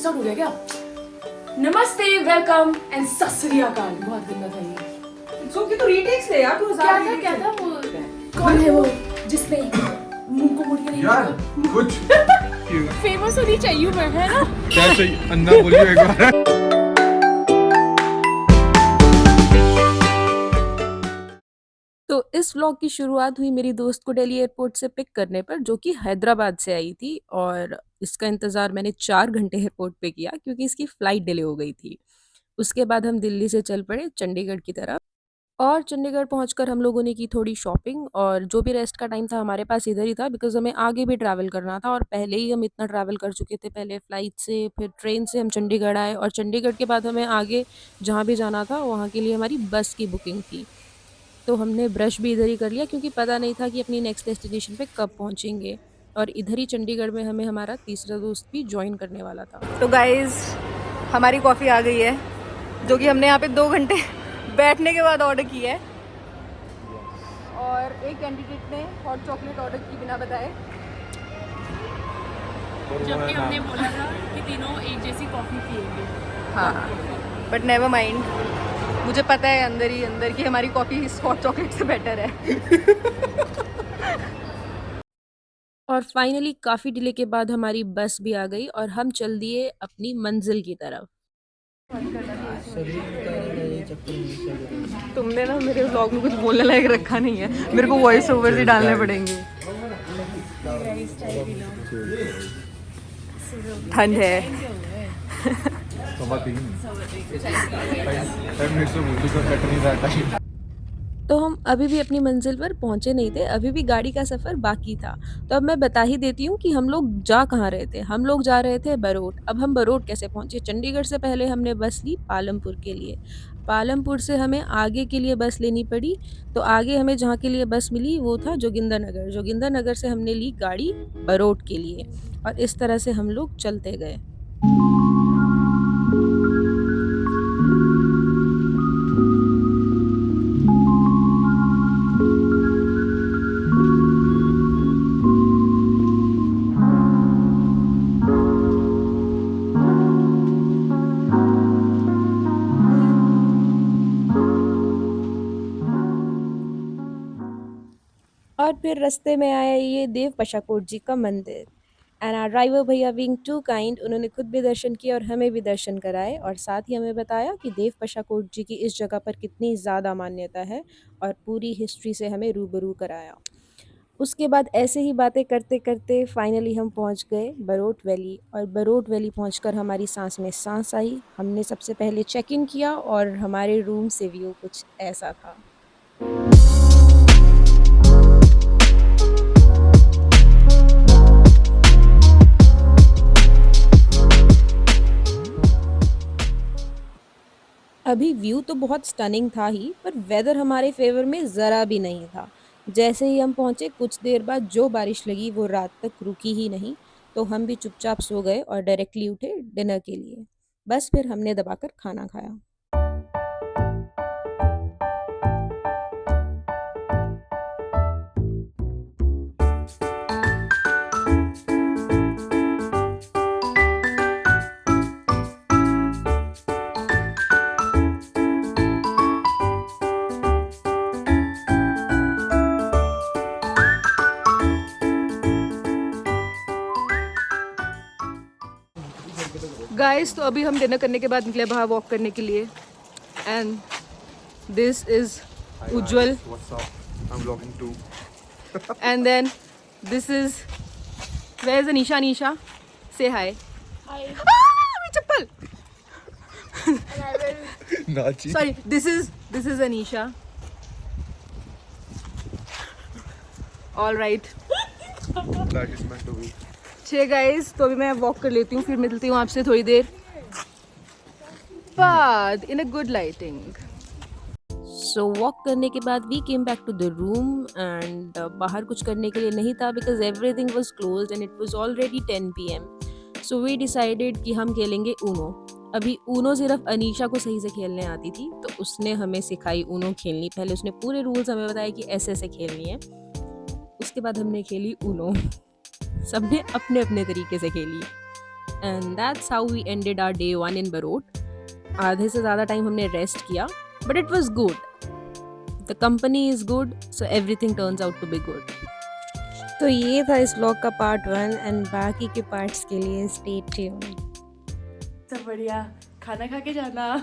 Start हो गया क्या? नमस्ते, वेलकम एंड सत श्री अकाल। बहुत गंदा था ये। सो कि तो रीटेक्स ले यार, तू क्या था वो? कौन है वो जिसने मुंह को मुड़ के नहीं यार देखा? कुछ फेमस होनी चाहिए मैं, है ना? क्या चाहिए अन्ना बोलियो एक बार। तो इस व्लॉग की शुरुआत हुई मेरी दोस्त को दिल्ली एयरपोर्ट से पिक करने पर, जो कि हैदराबाद से आई थी, और इसका इंतज़ार मैंने 4 घंटे एयरपोर्ट पे किया क्योंकि इसकी फ़्लाइट डिले हो गई थी। उसके बाद हम दिल्ली से चल पड़े चंडीगढ़ की तरफ, और चंडीगढ़ पहुंचकर हम लोगों ने की थोड़ी शॉपिंग, और जो भी रेस्ट का टाइम था हमारे पास इधर ही था बिकॉज़ हमें आगे भी ट्रैवल करना था, और पहले ही हम इतना ट्रैवल कर चुके थे। पहले फ़्लाइट से, फिर ट्रेन से हम चंडीगढ़ आए, और चंडीगढ़ के बाद हमें आगे जहाँ भी जाना था वहाँ के लिए हमारी बस की बुकिंग थी। तो हमने ब्रश भी इधर ही कर लिया क्योंकि पता नहीं था कि अपनी नेक्स्ट डेस्टिनेशन पे कब पहुंचेंगे, और इधर ही चंडीगढ़ में हमें हमारा तीसरा दोस्त भी ज्वाइन करने वाला था। तो गाइज हमारी कॉफ़ी आ गई है, जो कि हमने यहाँ पे 2 घंटे बैठने के बाद ऑर्डर की है। और एक कैंडिडेट ने हॉट चॉकलेट ऑर्डर की बिना बताए, जबकि हमने बोला था कि तीनों एक जैसी कॉफी पिएंगे। हाँ बट नेवर माइंड, मुझे पता है अंदर ही अंदर कि हमारी कॉफ़ी इस हॉट चॉकलेट से बेटर है। और फाइनली काफ़ी डिले के बाद हमारी बस भी आ गई और हम चल दिए अपनी मंजिल की तरफ। तुमने ना मेरे व्लॉग में कुछ बोलने लायक रखा नहीं है, मेरे को वॉइस ओवर ही डालने पड़ेंगे। ठंड है। तो हम अभी भी अपनी मंजिल पर पहुंचे नहीं थे, अभी भी गाड़ी का सफ़र बाकी था। तो अब मैं बता ही देती हूँ कि हम लोग जा कहाँ रहे थे। हम लोग जा रहे थे बरोट। अब हम बरोट कैसे पहुँचे? चंडीगढ़ से पहले हमने बस ली पालमपुर के लिए। पालमपुर से हमें आगे के लिए बस लेनी पड़ी। तो आगे हमें जहाँ के लिए बस मिली वो था जोगिंदर नगर। जोगिंदर नगर से हमने ली गाड़ी बरोट के लिए, और इस तरह से हम लोग चलते गए। और फिर रास्ते में आया ये देव पशाकोट जी का मंदिर, एंड आवर ड्राइवर भैया बीइंग टू काइंड, उन्होंने खुद भी दर्शन किए और हमें भी दर्शन कराए, और साथ ही हमें बताया कि देव पशाकोट जी की इस जगह पर कितनी ज़्यादा मान्यता है, और पूरी हिस्ट्री से हमें रूबरू कराया। उसके बाद ऐसे ही बातें करते करते फाइनली हम पहुंच गए बरोट वैली, और बरोट वैली पहुंचकर हमारी सांस में सांस आई। हमने सबसे पहले चेक इन किया और हमारे रूम से व्यू कुछ ऐसा था। अभी व्यू तो बहुत स्टनिंग था ही, पर वेदर हमारे फेवर में ज़रा भी नहीं था। जैसे ही हम पहुंचे कुछ देर बाद जो बारिश लगी वो रात तक रुकी ही नहीं। तो हम भी चुपचाप सो गए और डायरेक्टली उठे डिनर के लिए। बस फिर हमने दबाकर खाना खाया। गाइस तो अभी हम डिनर करने के बाद निकले बाहर वॉक करने के लिए, and this is Ujjwal, and then this is where is Anisha. Anisha से हाय। चप्पल sorry, this is Anisha. All right छे गाइस, तो अभी मैं वॉक कर लेती हूँ, फिर मिलती हूँ आपसे थोड़ी देर बाद in a good lighting. So walk करने के बाद we came back to the room, and बाहर कुछ करने के लिए नहीं था because everything was closed and it was already 10 PM। So we decided कि हम खेलेंगे ऊनो। अभी ऊनो सिर्फ अनीशा को सही से खेलने आती थी, तो उसने हमें सिखाई ऊनो खेलनी। पहले उसने पूरे रूल्स हमें बताए कि ऐसे ऐसे खेलनी है, उसके बाद हमने खेली ऊनो। सबने अपने अपने तरीके से खेली। And that's how we ended our day 1 in Barot. आधे से ज़्यादा टाइम हमने रेस्ट किया, but it was good. The company is good, so everything turns out to be good. तो ये था इस व्लॉग का पार्ट 1 एंड बाकी के पार्ट्स के लिए स्टे ट्यून्ड। तो बढ़िया, खाना खा के जाना।